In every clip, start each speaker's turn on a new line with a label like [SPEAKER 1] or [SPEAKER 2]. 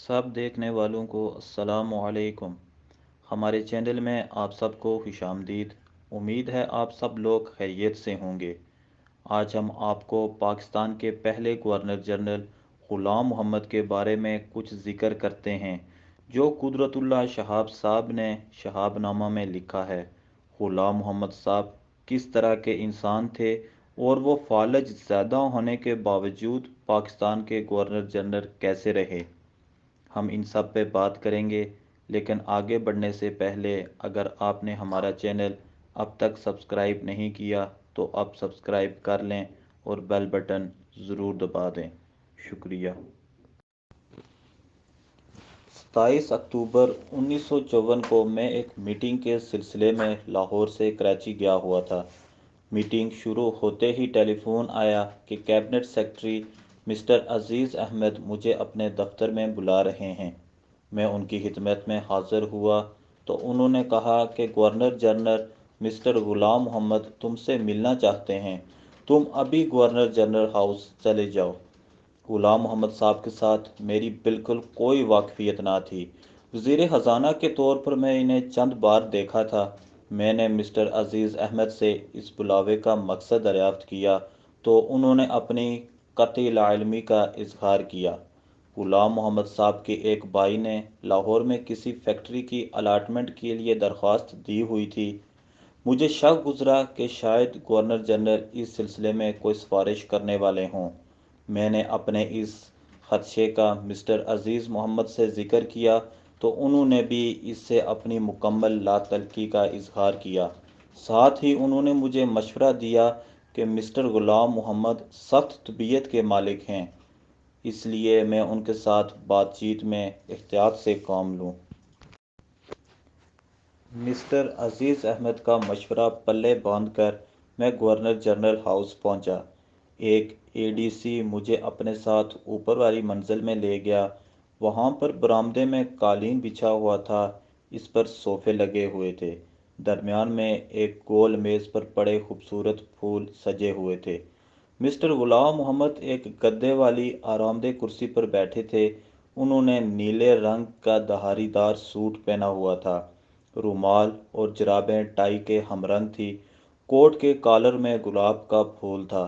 [SPEAKER 1] सब देखने वालों को अस्सलामु अलैकुम। हमारे चैनल में आप सबको खुशामदीद। उम्मीद है आप सब लोग खैरियत से होंगे। आज हम आपको पाकिस्तान के पहले गवर्नर जनरल ग़ुलाम मोहम्मद के बारे में कुछ ज़िक्र करते हैं जो कुदरतुल्लाह शहाब साहब ने शहाबनामा में लिखा है। ग़ुलाम मोहम्मद साहब किस तरह के इंसान थे और वो फ़ालज ज़्यादा होने के बावजूद पाकिस्तान के गवर्नर जनरल कैसे रहे, हम इन सब पे बात करेंगे। लेकिन आगे बढ़ने से पहले अगर आपने हमारा चैनल अब तक सब्सक्राइब नहीं किया तो अब सब्सक्राइब कर लें और बेल बटन ज़रूर दबा दें। शुक्रिया। 27 अक्टूबर 1954 को मैं एक मीटिंग के सिलसिले में लाहौर से कराची गया हुआ था। मीटिंग शुरू होते ही टेलीफोन आया कि कैबिनेट सेक्रेटरी मिस्टर अजीज़ अहमद मुझे अपने दफ्तर में बुला रहे हैं। मैं उनकी खिदमत में हाज़िर हुआ तो उन्होंने कहा कि गवर्नर जनरल मिस्टर ग़ुलाम मोहम्मद तुमसे मिलना चाहते हैं, तुम अभी गवर्नर जनरल हाउस चले जाओ। ग़ुलाम मोहम्मद साहब के साथ मेरी बिल्कुल कोई वाकफ़ियत ना थी। वज़ीर ख़जाना के तौर पर मैं इन्हें चंद बार देखा था। मैंने मिस्टर अजीज़ अहमद से इस बुलावे का मकसद दरियाफ़्त किया तो उन्होंने अपनी क़त्ई लाइल्मी का इज़हार किया। ग़ुलाम मोहम्मद साहब के एक भाई ने लाहौर में किसी फैक्ट्री की अलाटमेंट के लिए दरख्वास्त दी हुई थी। मुझे शक गुज़रा कि शायद गवर्नर जनरल इस सिलसिले में कोई सिफारिश करने वाले हों। मैंने अपने इस ख़दशे का मिस्टर अजीज़ मोहम्मद से ज़िक्र किया तो उन्होंने भी इससे अपनी मुकम्मल लातल्की का इज़हार किया। साथ ही उन्होंने मुझे मशवरा दिया कि मिस्टर ग़ुलाम मोहम्मद सख्त तबीयत के मालिक हैं, इसलिए मैं उनके साथ बातचीत में एहतियात से काम लूँ। मिस्टर अजीज़ अहमद का मशवरा पल्ले बांधकर मैं गवर्नर जनरल हाउस पहुंचा। एक एडीसी मुझे अपने साथ ऊपर वाली मंजिल में ले गया। वहां पर बरामदे में कालीन बिछा हुआ था, इस पर सोफ़े लगे हुए थे। दरमियान में एक गोल मेज़ पर बड़े खूबसूरत फूल सजे हुए थे। मिस्टर ग़ुलाम मोहम्मद एक गद्दे वाली आरामदेह कुर्सी पर बैठे थे। उन्होंने नीले रंग का धारीदार सूट पहना हुआ था। रुमाल और जुराबें टाई के हमरंग थी। कोट के कॉलर में गुलाब का फूल था।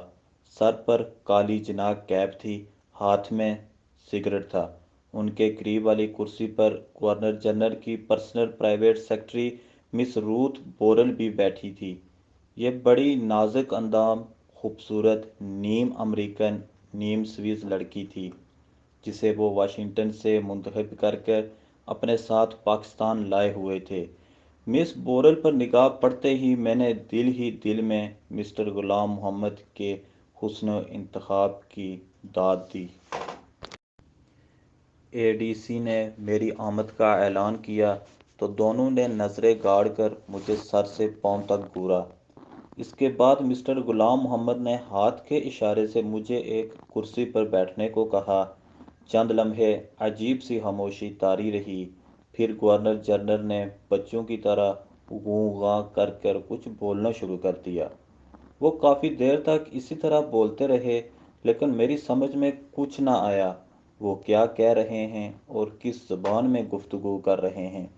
[SPEAKER 1] सर पर काली जिनाक कैप थी। हाथ में सिगरेट था। उनके करीब वाली कुर्सी पर गवर्नर जनरल की personal private secretary miss Ruth Borrell भी बैठी थी। ये बड़ी नाजुक अंदाम, खूबसूरत नीम अमेरिकन नीम स्विस लड़की थी जिसे वो वाशिंगटन से मुंतखब कर अपने साथ पाकिस्तान लाए हुए थे। मिस बोरल पर निगाह पड़ते ही मैंने दिल ही दिल में मिस्टर ग़ुलाम मोहम्मद के हुस्न इंतखाब की दाद दी। एडीसी ने मेरी आमद का ऐलान किया तो दोनों ने नज़रें गाड़ कर मुझे सर से पांव तक घूरा। इसके बाद मिस्टर ग़ुलाम मोहम्मद ने हाथ के इशारे से मुझे एक कुर्सी पर बैठने को कहा। चंद लम्हे अजीब सी खामोशी तारी रही। फिर गवर्नर जनरल ने बच्चों की तरह गूं गां कर कर कुछ बोलना शुरू कर दिया। वो काफ़ी देर तक इसी तरह बोलते रहे, लेकिन मेरी समझ में कुछ ना आया वो क्या कह रहे हैं और किस ज़बान में गुफ्तगू कर रहे हैं।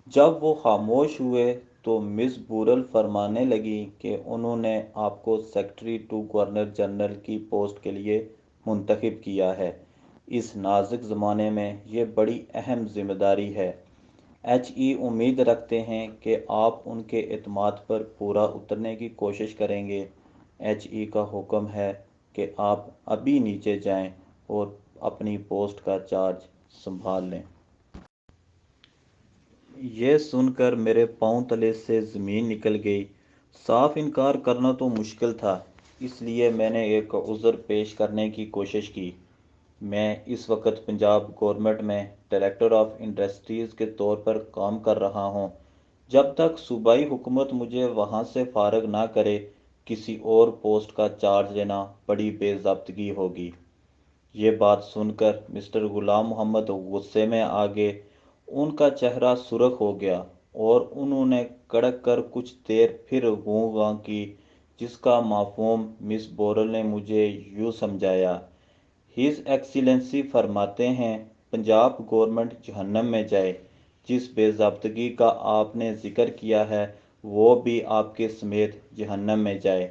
[SPEAKER 1] जब वो खामोश हुए तो मिस बूरल फरमाने लगी कि उन्होंने आपको सेक्रेटरी टू गवर्नर जनरल की पोस्ट के लिए मुंतखब किया है। इस नाजुक ज़माने में ये बड़ी अहम जिम्मेदारी है। एचई उम्मीद रखते हैं कि आप उनके एतमाद पर पूरा उतरने की कोशिश करेंगे। एचई का हुक्म है कि आप अभी नीचे जाएं और अपनी पोस्ट का चार्ज संभाल लें। यह सुनकर मेरे पांव तले से ज़मीन निकल गई। साफ इनकार करना तो मुश्किल था, इसलिए मैंने एक उज़र पेश करने की कोशिश की। मैं इस वक्त पंजाब गवर्नमेंट में डायरेक्टर ऑफ इंडस्ट्रीज़ के तौर पर काम कर रहा हूँ। जब तक सूबाई हुकूमत मुझे वहाँ से फारग ना करे, किसी और पोस्ट का चार्ज लेना बड़ी बेज़ाब्तगी होगी। ये बात सुनकर मिस्टर ग़ुलाम मोहम्मद गुस्से में आ गए। उनका चेहरा सुर्ख हो गया और उन्होंने कड़क कर कुछ देर फिर गूं गां की, जिसका माफ़हूम मिस बोरल ने मुझे यूँ समझाया। हिज एक्सीलेंसी फरमाते हैं पंजाब गवर्नमेंट जहन्नम में जाए। जिस बेज़ाब्तगी का आपने जिक्र किया है वो भी आपके समेत जहन्नम में जाए।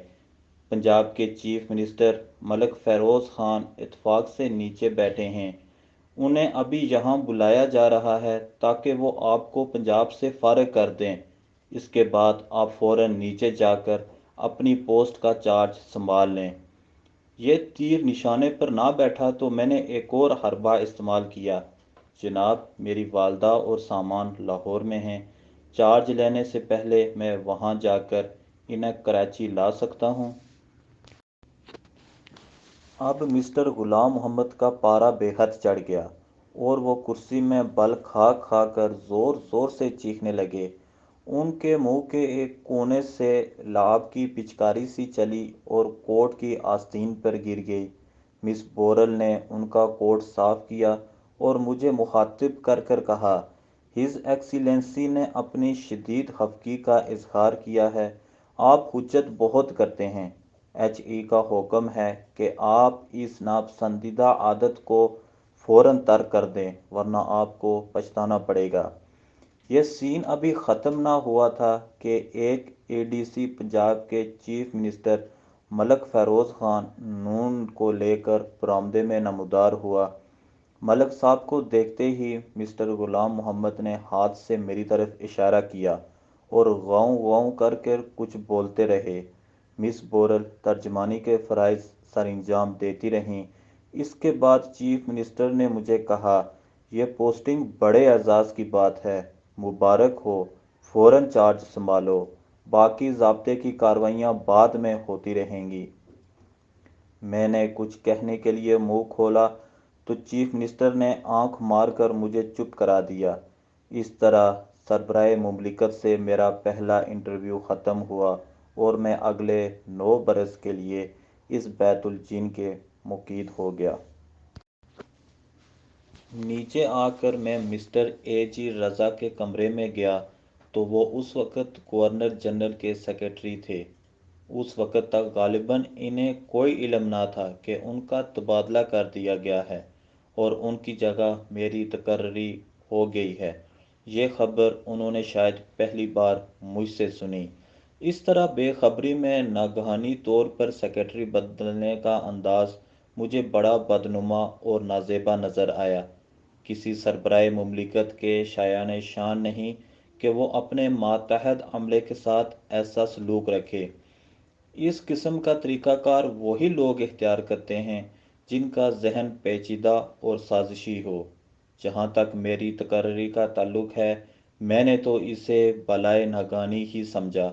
[SPEAKER 1] पंजाब के चीफ मिनिस्टर मलिक फ़िरोज़ ख़ान इत्तेफ़ाक से नीचे बैठे हैं। उन्हें अभी यहाँ बुलाया जा रहा है ताकि वो आपको पंजाब से फ़ारिग कर दें। इसके बाद आप फ़ौरन नीचे जाकर अपनी पोस्ट का चार्ज संभाल लें। ये तीर निशाने पर ना बैठा तो मैंने एक और हरबा इस्तेमाल किया। जनाब, मेरी वालदा और सामान लाहौर में हैं। चार्ज लेने से पहले मैं वहाँ जाकर इन्हें कराची ला सकता हूँ। अब मिस्टर गुलाम मोहम्मद का पारा बेहद चढ़ गया और वो कुर्सी में बल खा खा कर ज़ोर ज़ोर से चीखने लगे। उनके मुंह के एक कोने से लाभ की पिचकारी सी चली और कोट की आस्तीन पर गिर गई। मिस बोरल ने उनका कोट साफ किया और मुझे मुखातिब कर कर कहा, हिज एक्सीलेंसी ने अपनी शदीद खफगी का इजहार किया है। आप हुज्जत बहुत करते हैं। एचई का हुक्म है कि आप इस नापसंदीदा आदत को फ़ौरन तर्क कर दें वरना आपको पछताना पड़ेगा। यह सीन अभी ख़त्म ना हुआ था कि एक एडीसी पंजाब के चीफ मिनिस्टर मलिक फ़िरोज़ ख़ान नून को लेकर बरामदे में नमूदार हुआ। मलिक साहब को देखते ही मिस्टर गुलाम मोहम्मद ने हाथ से मेरी तरफ इशारा किया और गाँव गाँव कर कर कुछ बोलते रहे। मिस बोरल तर्जमानी के फ़राइज़ सरअंजाम देती रहीं। इसके बाद चीफ मिनिस्टर ने मुझे कहा, यह पोस्टिंग बड़े एजाज़ की बात है, मुबारक हो, फ़ौरन चार्ज संभालो, बाकी ज़ाब्ते की कार्रवाइयाँ बाद में होती रहेंगी। मैंने कुछ कहने के लिए मुंह खोला तो चीफ मिनिस्टर ने आंख मारकर मुझे चुप करा दिया। इस तरह सरबराह मुमलिकत से मेरा पहला इंटरव्यू ख़त्म हुआ और मैं अगले 9 बरस के लिए इस बैतुल जिन के मुकीद हो गया। नीचे आकर मैं मिस्टर ए.जी. रज़ा के कमरे में गया तो वो उस वक़्त गवर्नर जनरल के सेक्रेटरी थे। उस वक़्त तक गालिबन इन्हें कोई इल्म ना था कि उनका तबादला कर दिया गया है और उनकी जगह मेरी तकर्री हो गई है। ये ख़बर उन्होंने शायद पहली बार मुझसे सुनी। इस तरह बेखबरी में नागहानी तौर पर सेक्रेटरी बदलने का अंदाज़ मुझे बड़ा बदनुमा और नाज़ेबा नज़र आया। किसी सरबराह मुमलिकत के शायान शान नहीं कि वो अपने मातहत अमले के साथ ऐसा सलूक रखे। इस किस्म का तरीक़ाकार वही लोग इख्तियार करते हैं जिनका जहन पेचीदा और साजिशी हो। जहाँ तक मेरी तकर्री का ताल्लुक़ है, मैंने तो इसे बलाए नागानी ही समझा।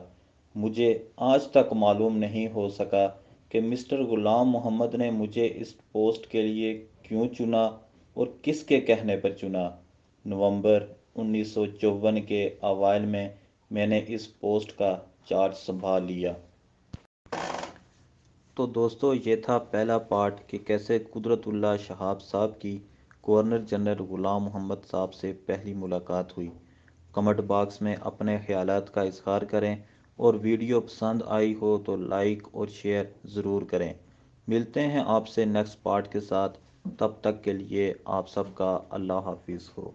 [SPEAKER 1] मुझे आज तक मालूम नहीं हो सका कि मिस्टर गुलाम मोहम्मद ने मुझे इस पोस्ट के लिए क्यों चुना और किसके कहने पर चुना। नवंबर 1954 के अवाइल में मैंने इस पोस्ट का चार्ज संभाल लिया। तो दोस्तों, ये था पहला पार्ट कि कैसे कुदरतुल्लाह शहाब साहब की गवर्नर जनरल गुलाम मोहम्मद साहब से पहली मुलाकात हुई। कमेंट बॉक्स में अपने ख्यालात का इजहार करें और वीडियो पसंद आई हो तो लाइक और शेयर ज़रूर करें। मिलते हैं आपसे नेक्स्ट पार्ट के साथ, तब तक के लिए आप सबका अल्लाह हाफिज़ हो।